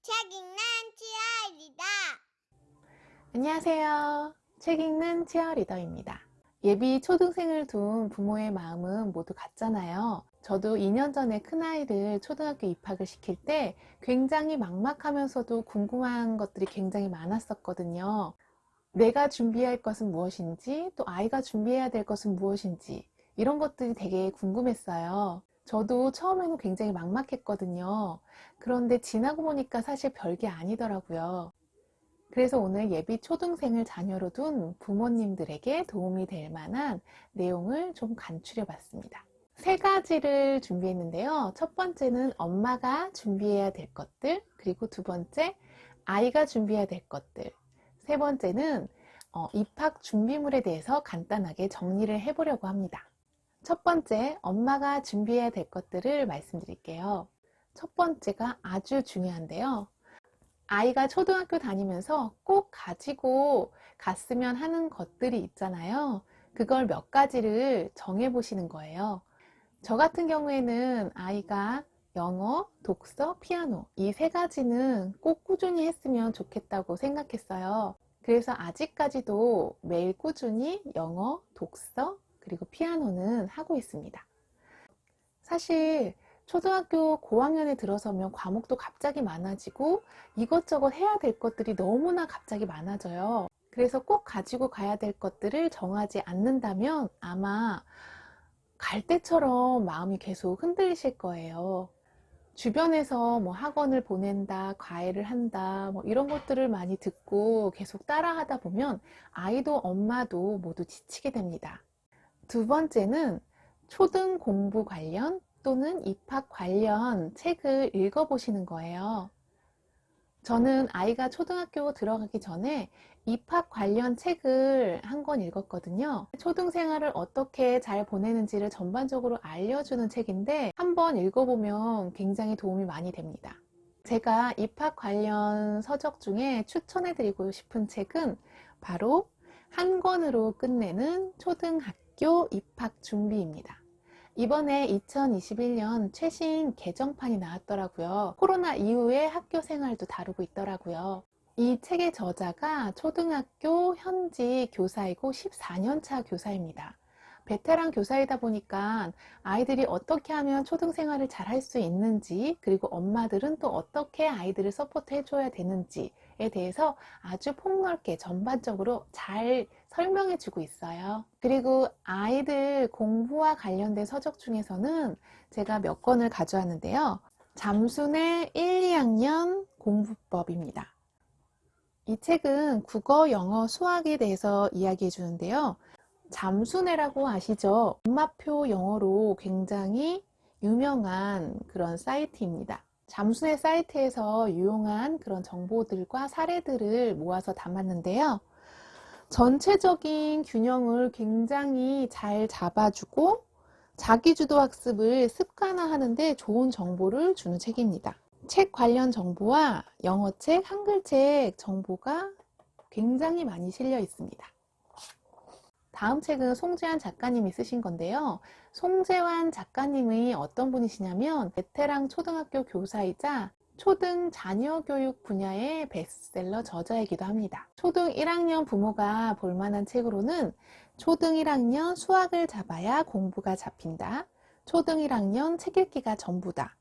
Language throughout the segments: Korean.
책 읽는 치아이다. 안녕하세요. 책 읽는 치어리더입니다. 예비 초등생을 둔 부모의 마음은 모두 같잖아요. 저도 2년 전에 큰아이를 초등학교 입학을 시킬 때 굉장히 막막하면서도 궁금한 것들이 굉장히 많았었거든요. 내가 준비할 것은 무엇인지, 또 아이가 준비해야 될 것은 무엇인지, 이런 것들이 되게 궁금했어요. 저도 처음에는 굉장히 막막했거든요. 그런데 지나고 보니까 사실 별게 아니더라고요. 그래서 오늘 예비 초등생을 자녀로 둔 부모님들에게 도움이 될 만한 내용을 좀 간추려 봤습니다. 세 가지를 준비했는데요. 첫 번째는 엄마가 준비해야 될 것들, 그리고 두 번째, 아이가 준비해야 될 것들, 세 번째는 입학 준비물에 대해서 간단하게 정리를 해보려고 합니다. 첫 번째, 엄마가 준비해야 될 것들을 말씀드릴게요. 첫 번째가 아주 중요한데요. 아이가 초등학교 다니면서 꼭 가지고 갔으면 하는 것들이 있잖아요. 그걸 몇 가지를 정해 보시는 거예요. 저 같은 경우에는 아이가 영어, 독서, 피아노 이 세 가지는 꼭 꾸준히 했으면 좋겠다고 생각했어요. 그래서 아직까지도 매일 꾸준히 영어, 독서, 그리고 피아노는 하고 있습니다. 사실 초등학교 고학년에 들어서면 과목도 갑자기 많아지고 이것저것 해야 될 것들이 너무나 갑자기 많아져요. 그래서 꼭 가지고 가야 될 것들을 정하지 않는다면 아마 갈 때처럼 마음이 계속 흔들리실 거예요. 주변에서 뭐 학원을 보낸다, 과외를 한다, 뭐 이런 것들을 많이 듣고 계속 따라 하다 보면 아이도 엄마도 모두 지치게 됩니다. 두 번째는 초등 공부 관련 또는 입학 관련 책을 읽어보시는 거예요. 저는 아이가 초등학교 들어가기 전에 입학 관련 책을 한 권 읽었거든요. 초등 생활을 어떻게 잘 보내는지를 전반적으로 알려주는 책인데 한번 읽어보면 굉장히 도움이 많이 됩니다. 제가 입학 관련 서적 중에 추천해드리고 싶은 책은 바로 한 권으로 끝내는 초등학교 입학 준비입니다. 이번에 2021년 최신 개정판이 나왔더라고요. 코로나 이후의 학교 생활도 다루고 있더라고요. 이 책의 저자가 초등학교 현지 교사이고 14년 차 교사입니다. 베테랑 교사이다 보니까 아이들이 어떻게 하면 초등 생활을 잘 할 수 있는지, 그리고 엄마들은 또 어떻게 아이들을 서포트 해줘야 되는지에 대해서 아주 폭넓게 전반적으로 잘 설명해 주고 있어요. 그리고 아이들 공부와 관련된 서적 중에서는 제가 몇 권을 가져왔는데요. 잠순의 1, 2학년 공부법입니다. 이 책은 국어, 영어, 수학에 대해서 이야기해 주는데요. 잠수네라고 아시죠? 엄마표 영어로 굉장히 유명한 그런 사이트입니다. 잠수네 사이트에서 유용한 그런 정보들과 사례들을 모아서 담았는데요. 전체적인 균형을 굉장히 잘 잡아주고 자기주도 학습을 습관화하는데 좋은 정보를 주는 책입니다. 책 관련 정보와 영어책, 한글책 정보가 굉장히 많이 실려 있습니다. 다음 책은 송재환 작가님이 쓰신 건데요. 송재환 작가님이 어떤 분이시냐면 베테랑 초등학교 교사이자 초등 자녀 교육 분야의 베스트셀러 저자이기도 합니다. 초등 1학년 부모가 볼만한 책으로는 초등 1학년 수학을 잡아야 공부가 잡힌다. 초등 1학년 책 읽기가 전부다.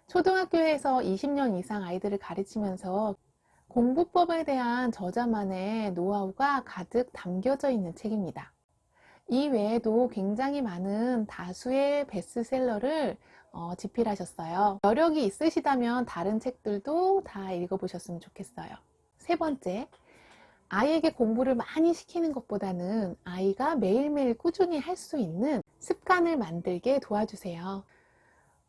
초등학교에서 20년 이상 아이들을 가르치면서 공부법에 대한 저자만의 노하우가 가득 담겨져 있는 책입니다. 이 외에도 굉장히 많은 다수의 베스트셀러를 집필하셨어요. 여력이 있으시다면 다른 책들도 다 읽어보셨으면 좋겠어요. 세 번째, 아이에게 공부를 많이 시키는 것보다는 아이가 매일매일 꾸준히 할 수 있는 습관을 만들게 도와주세요.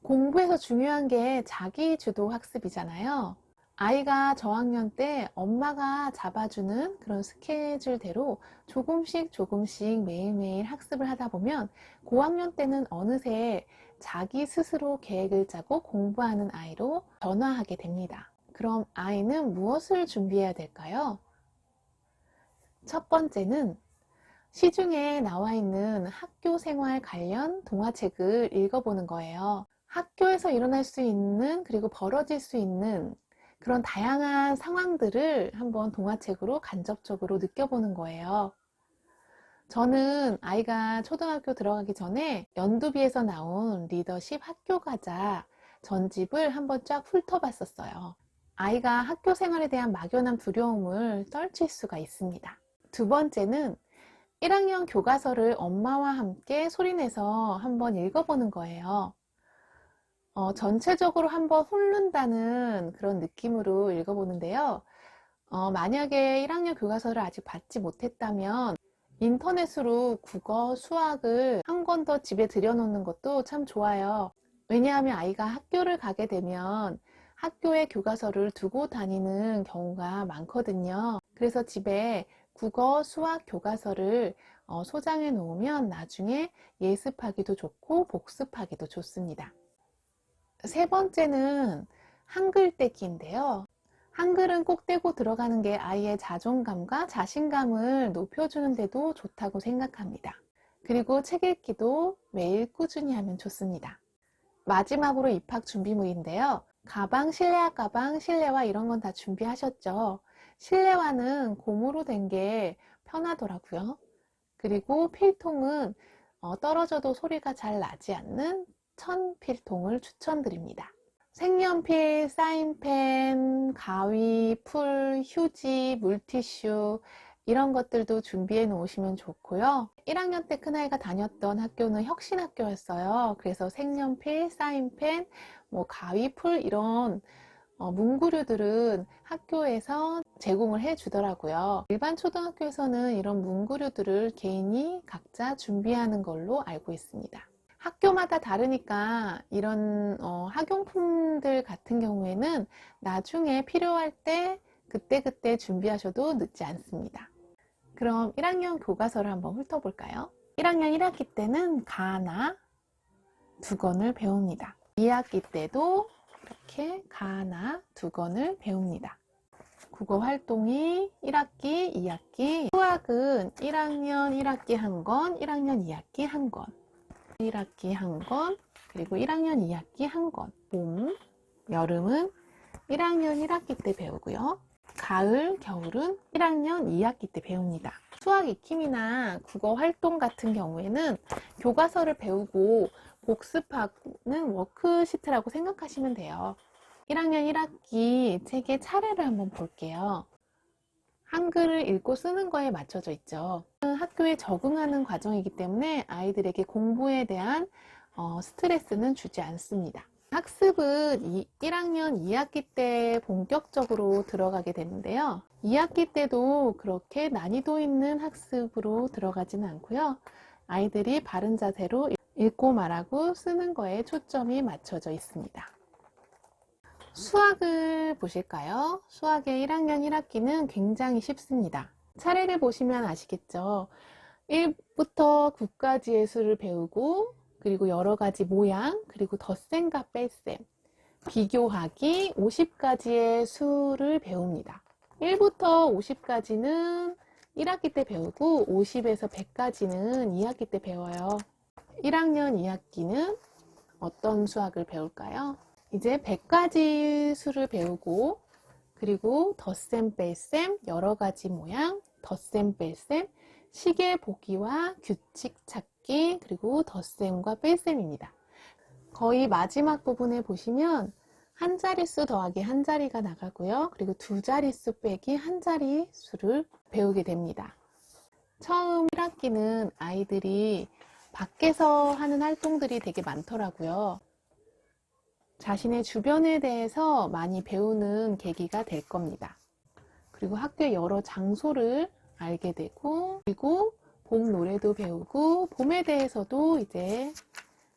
공부에서 중요한 게 자기주도 학습이잖아요. 아이가 저학년 때 엄마가 잡아주는 그런 스케줄대로 조금씩 매일매일 학습을 하다 보면 고학년 때는 어느새 자기 스스로 계획을 짜고 공부하는 아이로 변화하게 됩니다. 그럼 아이는 무엇을 준비해야 될까요? 첫 번째는 시중에 나와 있는 학교 생활 관련 동화책을 읽어보는 거예요. 학교에서 일어날 수 있는, 그리고 벌어질 수 있는 그런 다양한 상황들을 한번 동화책으로 간접적으로 느껴보는 거예요. 저는 아이가 초등학교 들어가기 전에 연두비에서 나온 리더십 학교 가자 전집을 한번 쫙 훑어봤었어요. 아이가 학교 생활에 대한 막연한 두려움을 떨칠 수가 있습니다. 두 번째는 1학년 교과서를 엄마와 함께 소리내서 한번 읽어보는 거예요. 전체적으로 한번 훑는다는 그런 느낌으로 읽어보는데요. 만약에 1학년 교과서를 아직 받지 못했다면 인터넷으로 국어, 수학을 한 권 더 집에 들여놓는 것도 참 좋아요. 왜냐하면 아이가 학교를 가게 되면 학교에 교과서를 두고 다니는 경우가 많거든요. 그래서 집에 국어, 수학 교과서를 소장해 놓으면 나중에 예습하기도 좋고 복습하기도 좋습니다. 세 번째는 한글 떼기인데요. 한글은 꼭 떼고 들어가는 게 아이의 자존감과 자신감을 높여주는 데도 좋다고 생각합니다. 그리고 책 읽기도 매일 꾸준히 하면 좋습니다. 마지막으로 입학 준비물인데요. 가방, 실내화 가방, 실내화 이런 건 다 준비하셨죠? 실내화는 고무로 된 게 편하더라고요. 그리고 필통은 떨어져도 소리가 잘 나지 않는 천 필통을 추천드립니다. 색연필, 사인펜, 가위, 풀, 휴지, 물티슈 이런 것들도 준비해 놓으시면 좋고요. 1학년 때 큰아이가 다녔던 학교는 혁신학교였어요. 그래서 색연필, 사인펜, 가위, 풀 이런 문구류들은 학교에서 제공을 해 주더라고요. 일반 초등학교에서는 이런 문구류들을 개인이 각자 준비하는 걸로 알고 있습니다. 학교마다 다르니까 이런 학용품들 같은 경우에는 나중에 필요할 때 그때그때 준비하셔도 늦지 않습니다. 그럼 1학년 교과서를 한번 훑어볼까요? 1학년 1학기 때는 가나 두 권을 배웁니다. 2학기 때도 이렇게 가나 두 권을 배웁니다. 국어 활동이 1학기, 2학기, 수학은 1학년 1학기 한 권, 1학년 2학기 한 권, 1학기 한 권, 그리고 1학년 2학기 한 권. 봄, 여름은 1학년 1학기 때 배우고요. 가을, 겨울은 1학년 2학기 때 배웁니다. 수학 익힘이나 국어 활동 같은 경우에는 교과서를 배우고 복습하는 워크시트라고 생각하시면 돼요. 1학년 1학기 책의 차례를 한번 볼게요. 한글을 읽고 쓰는 거에 맞춰져 있죠. 학교에 적응하는 과정이기 때문에 아이들에게 공부에 대한 스트레스는 주지 않습니다. 학습은 1학년 2학기 때 본격적으로 들어가게 되는데요. 2학기 때도 그렇게 난이도 있는 학습으로 들어가지는 않고요. 아이들이 바른 자세로 읽고 말하고 쓰는 거에 초점이 맞춰져 있습니다. 수학을 보실까요? 수학의 1학년 1학기는 굉장히 쉽습니다. 차례를 보시면 아시겠죠? 1부터 9까지의 수를 배우고 그리고 여러 가지 모양, 그리고 덧셈과 뺄셈, 비교하기, 50가지의 수를 배웁니다. 1부터 50까지는 1학기 때 배우고 50에서 100까지는 2학기 때 배워요. 1학년 2학기는 어떤 수학을 배울까요? 이제 100가지 수를 배우고 그리고 덧셈, 뺄셈, 여러 가지 모양, 덧셈, 뺄셈, 시계 보기와 규칙 찾기, 그리고 덧셈과 뺄셈입니다. 거의 마지막 부분에 보시면 한 자릿수 더하기 한 자리가 나가고요. 그리고 두 자릿수 빼기 한 자릿수를 배우게 됩니다. 처음 1학기는 아이들이 밖에서 하는 활동들이 되게 많더라고요. 자신의 주변에 대해서 많이 배우는 계기가 될 겁니다. 그리고 학교의 여러 장소를 알게 되고, 그리고 봄 노래도 배우고, 봄에 대해서도 이제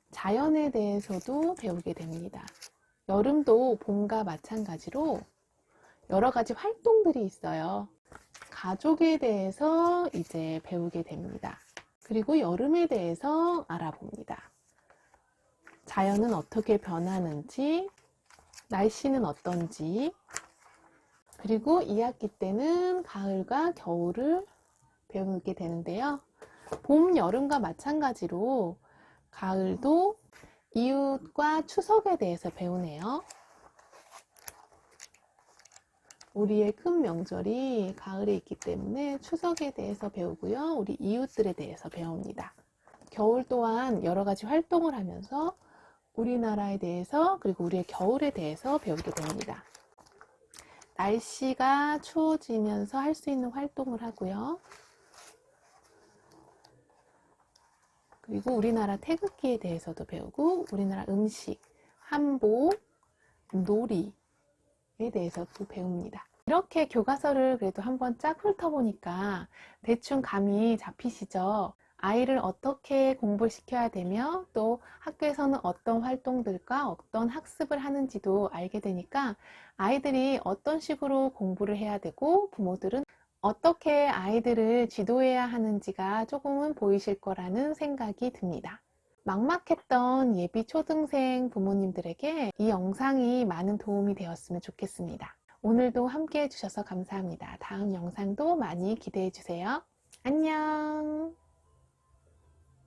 자연에 대해서도 배우게 됩니다. 여름도 봄과 마찬가지로 여러 가지 활동들이 있어요. 가족에 대해서 이제 배우게 됩니다. 그리고 여름에 대해서 알아봅니다. 자연은 어떻게 변하는지, 날씨는 어떤지, 그리고 2학기 때는 가을과 겨울을 배우게 되는데요. 봄, 여름과 마찬가지로 가을도 이웃과 추석에 대해서 배우네요. 우리의 큰 명절이 가을에 있기 때문에 추석에 대해서 배우고요. 우리 이웃들에 대해서 배웁니다. 겨울 또한 여러 가지 활동을 하면서 우리나라에 대해서 그리고 우리의 겨울에 대해서 배우게 됩니다. 날씨가 추워지면서 할 수 있는 활동을 하고요. 그리고 우리나라 태극기에 대해서도 배우고 우리나라 음식, 한복, 놀이에 대해서도 배웁니다. 이렇게 교과서를 그래도 한번 쫙 훑어보니까 대충 감이 잡히시죠? 아이를 어떻게 공부를 시켜야 되며 또 학교에서는 어떤 활동들과 어떤 학습을 하는지도 알게 되니까 아이들이 어떤 식으로 공부를 해야 되고 부모들은 어떻게 아이들을 지도해야 하는지가 조금은 보이실 거라는 생각이 듭니다. 막막했던 예비 초등생 부모님들에게 이 영상이 많은 도움이 되었으면 좋겠습니다. 오늘도 함께 해주셔서 감사합니다. 다음 영상도 많이 기대해 주세요. 안녕!